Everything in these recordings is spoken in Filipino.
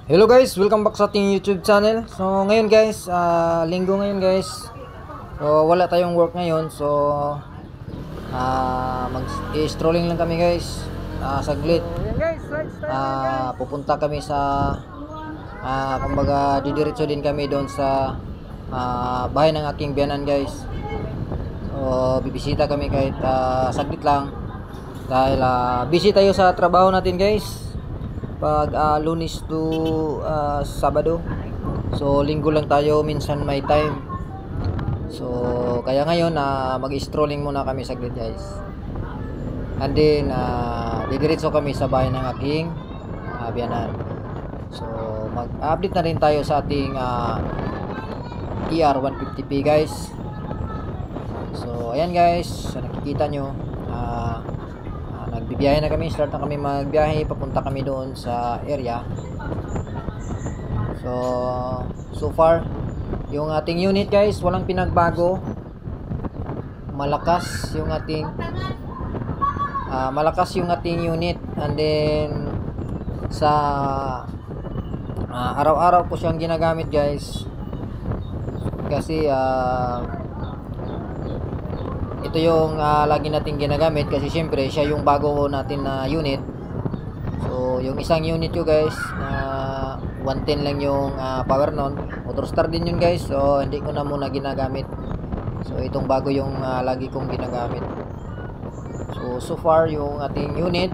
Hello guys, welcome back sa ating YouTube channel. So ngayon guys, linggo ngayon guys. So wala tayong work ngayon. So mag-strolling lang kami guys. Saglit. Pupunta kami sa kumbaga didiretso din kami doon sa bahay ng aking biyanan guys. So bibisita kami kahit saglit lang dahil busy tayo sa trabaho natin guys. Pag Lunes to Sabado. So linggo lang tayo minsan may time. So kaya ngayon mag-strolling muna kami saglit guys. And then didiretso kami sa bahay ng aking biyanan. So mag-update na rin tayo sa ating ER150P guys. So ayan guys, so, nakikita nyo nagbibiyahe na kami, start na kami magbiyahe, papunta kami doon sa area. So far yung ating unit guys, walang pinagbago. Malakas yung ating unit. And then sa araw-araw ko siyang ginagamit guys, kasi ito yung lagi natin ginagamit kasi syempre siya yung bago natin na unit. So yung isang unit ko guys na 110 lang yung power nun, motor start din yun guys. So hindi ko na muna ginagamit. So itong bago yung lagi kong ginagamit. So far yung ating unit,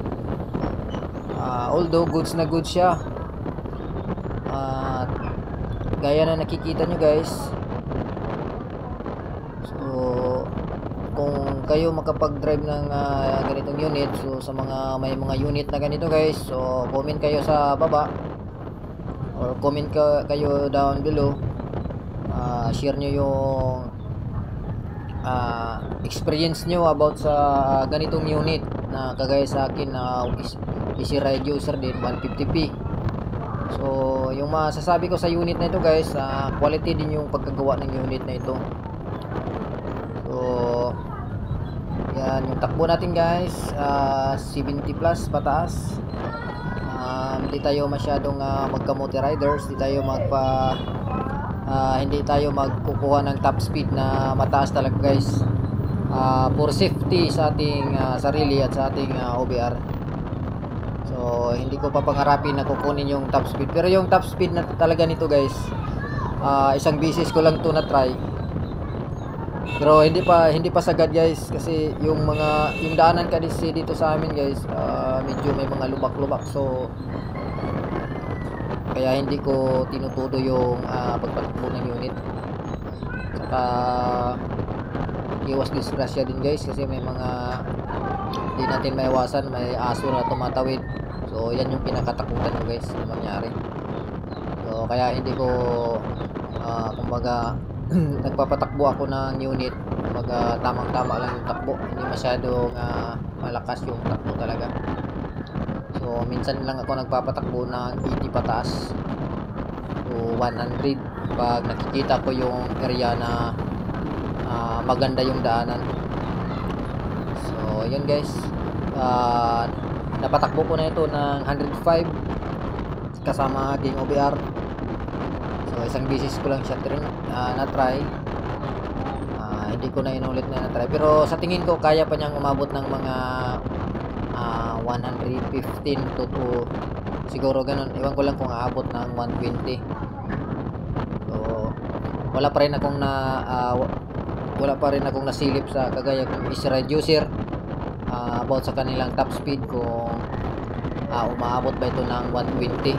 although goods na goods siya, gaya na nakikita nyo guys. Kung kayo makapag-drive ng ganitong unit, so sa may mga unit na ganito guys, so comment kayo sa baba or comment kayo down below. Share nyo yung experience nyo about sa ganitong unit na kagaya sa akin na easy ride user din 150p. So yung masasabi ko sa unit na ito guys, quality din yung pagkagawa ng unit na ito. So yan yung takbo natin guys, 70 plus pataas. Hindi tayo masyadong magkamote riders, hindi tayo magkukuha ng top speed na mataas talaga guys, for safety sa ating sarili at sa ating OBR. So hindi ko papangarapin na kukunin yung top speed, pero yung top speed na talaga nito guys, isang beses ko lang to na try. Pero hindi pa sagad guys, kasi yung daanan kasi dito sa amin guys, medyo may mga lubak-lubak. So kaya hindi ko tinutudo yung pagpatakbo ng unit. Saka iwas disgrasya din guys, kasi may mga hindi natin maiwasan, may aso na tumatawid. So yan yung pinakatakutan ko guys na mangyari. So kaya hindi ko kumbaga nagpapatakbo ako ng unit, tamang-tama lang yung takbo, hindi masyadong malakas yung takbo talaga. So minsan lang ako nagpapatakbo ng 80 pataas to 100 pag nakikita ko yung area na maganda yung daanan. So yun guys, napatakbo ko na ito ng 105 kasama aking OBR. So isang beses ko lang siya na-try. Hindi ko na inulit na try, pero sa tingin ko kaya pa niyang umabot ng mga 115 to siguro ganun. Iwan ko lang kung aabot ng 120. So wala pa rin akong nasilip sa kagaya kong easy ride user about sa kanilang top speed, kung umaabot ba ito ng 120.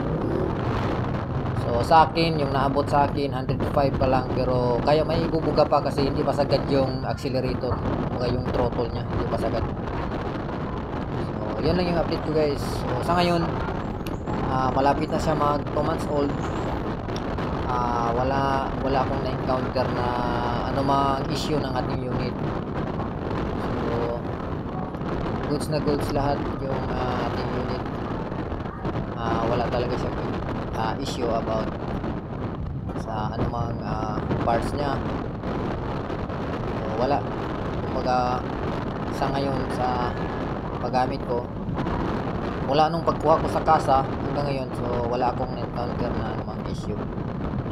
So sa akin, yung naabot sa akin 105 pa lang, pero kaya may ibubuga pa kasi hindi pa sagad yung accelerator, yung throttle nya hindi pa sagad. So yan lang yung update ko guys. So sa ngayon, malapit na siya mag 2 months old. Wala akong na-encounter na anumang issue ng ating unit. So goods na goods lahat yung ating unit. Wala talaga siya issue about sa anumang parts niya. So wala, kumbaga sa ngayon sa paggamit ko, mula nung pagkuha ko sa kasa hanggang ngayon, so wala akong encounter na anumang issue.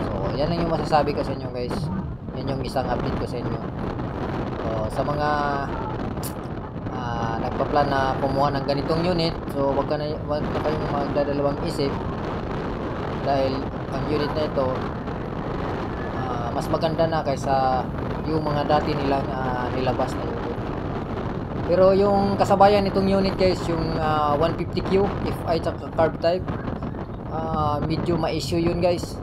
So yan lang yung masasabi ko sa inyo guys. Yan yung isang update ko sa inyo. So sa mga nagpa-plan na kumuha ng ganitong unit, so wag na kayong magdadalawang isip, dahil ang unit na ito mas maganda na kaysa yung mga dati nilang nilabas na unit. Pero yung kasabayan nitong unit guys, yung 150Q FI tsaka carb type, medyo ma-issue yun guys,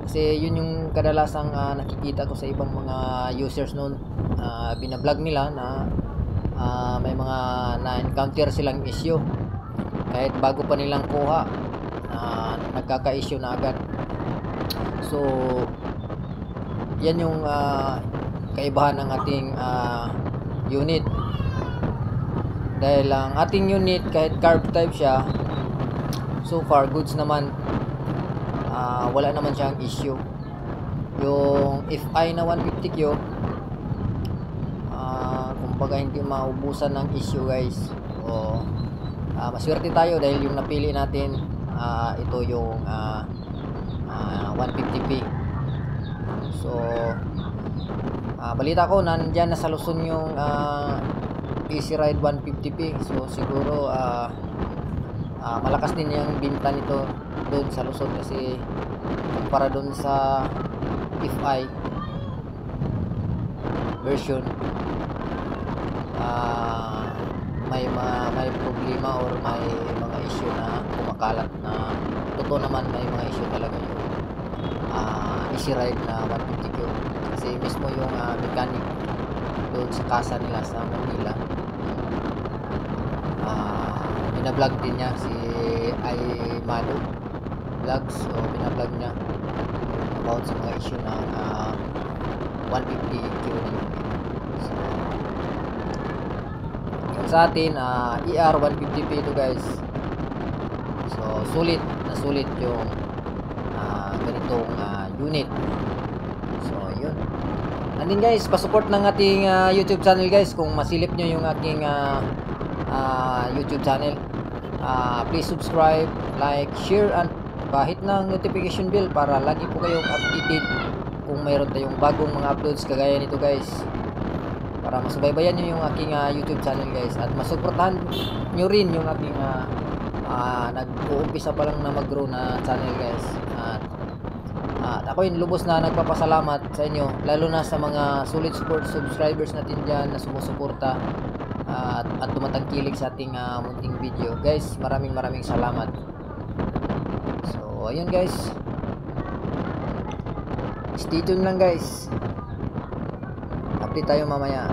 kasi yun yung kadalasang nakikita ko sa ibang mga users noon. Binablog nila na may mga na-encounter silang issue kahit bago pa nilang kuha, nagkaka-issue na agad. So yan yung kaibahan ng ating unit, dahil ang ating unit kahit carb type siya, so far goods naman, wala naman siyang issue. Yung FI na 150Q, kumbaga hindi maubusan ng issue guys. So maswerte tayo dahil yung napili natin ito yung 150p. So balita ko nandyan na sa Luzon yung Easy Ride 150p. So siguro malakas din yung binta nito doon sa Luzon, kasi para doon sa FI version, may problema or may mga issue na kumakalat, na totoo naman may mga issue talaga yung Easy Ride na 150Q, kasi mismo yung mechanic doon sa kasa nila sa Manila, binablog din niya si Aymado Vlogs. So binablog niya about sa mga issue ng 150Q na yun. So yung sa atin ER 150p ito guys. So sulit yung ganitong unit. So yun. And then guys, pa-support ng ating YouTube channel guys. Kung masilip nyo yung aking YouTube channel, please subscribe, like, share, and pahit ng notification bell para lagi po kayong updated kung mayroon tayong bagong mga uploads kagaya nito guys, para masubaybayan nyo yung aking YouTube channel guys, at masuportahan nyo rin yung aking nag-uumpisa pa lang na mag-grow na channel guys. At ako yung lubos na nagpapasalamat sa inyo, lalo na sa mga solid support subscribers natin dyan na sumusuporta at tumatangkilik sa ating munting video guys. Maraming salamat. So ayun guys, stay tuned lang guys, update tayo mamaya.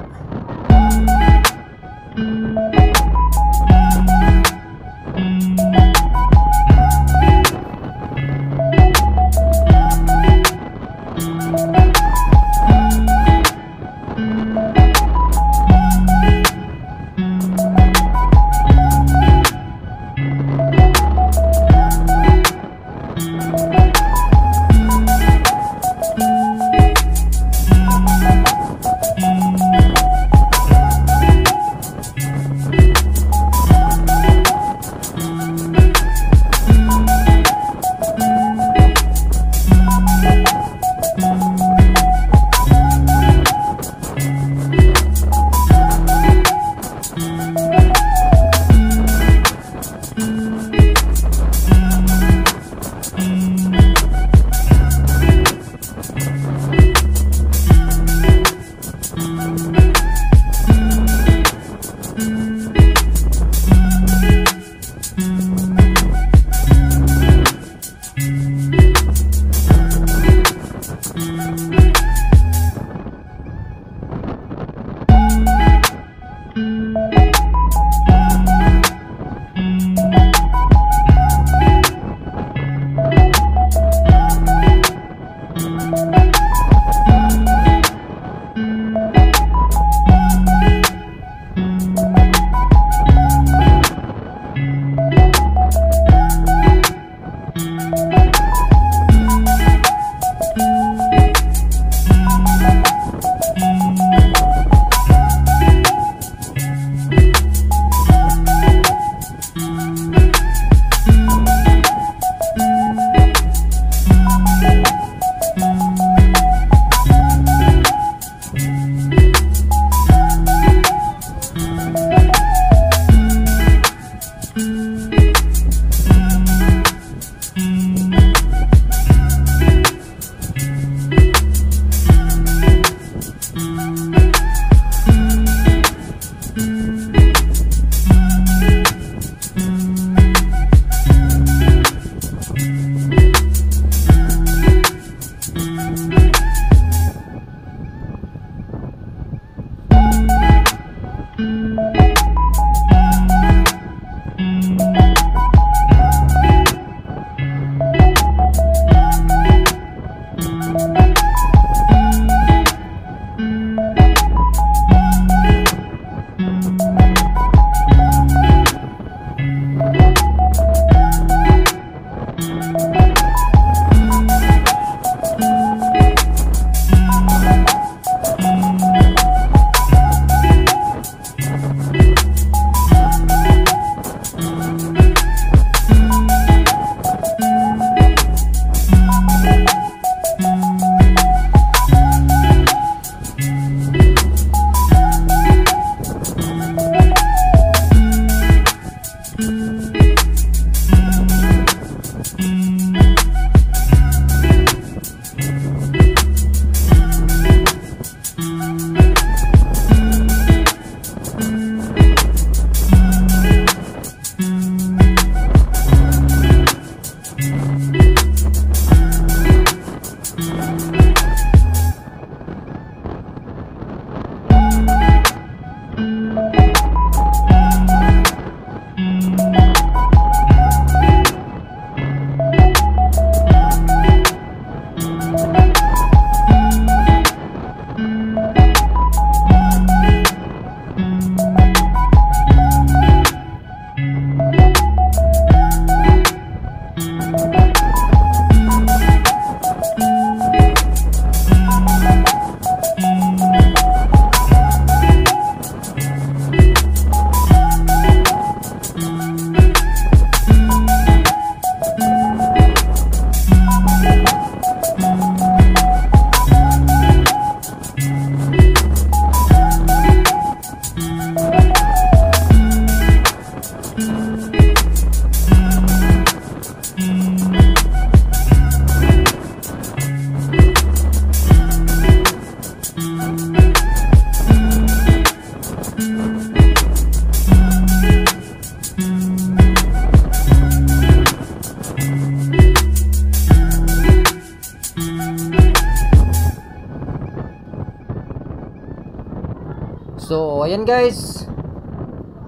So ayan guys,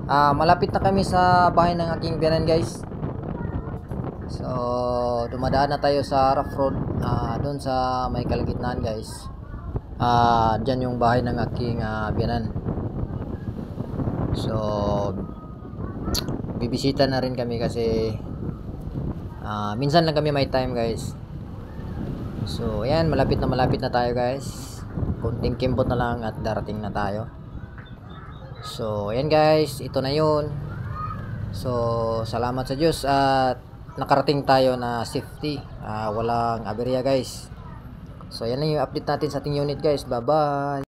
malapit na kami sa bahay ng aking biyanan guys. So dumadaan na tayo sa rough road, doon sa may kalagitnaan guys. Dyan yung bahay ng aking biyanan. So bibisita na rin kami kasi minsan lang kami may time guys. So ayan, malapit na tayo guys. Kunting kimbot na lang at darating na tayo. So ayan guys, ito na yun. So salamat sa Diyos at nakarating tayo na safety, walang aberya guys. So yan na yung update natin sa ating unit guys. Bye bye.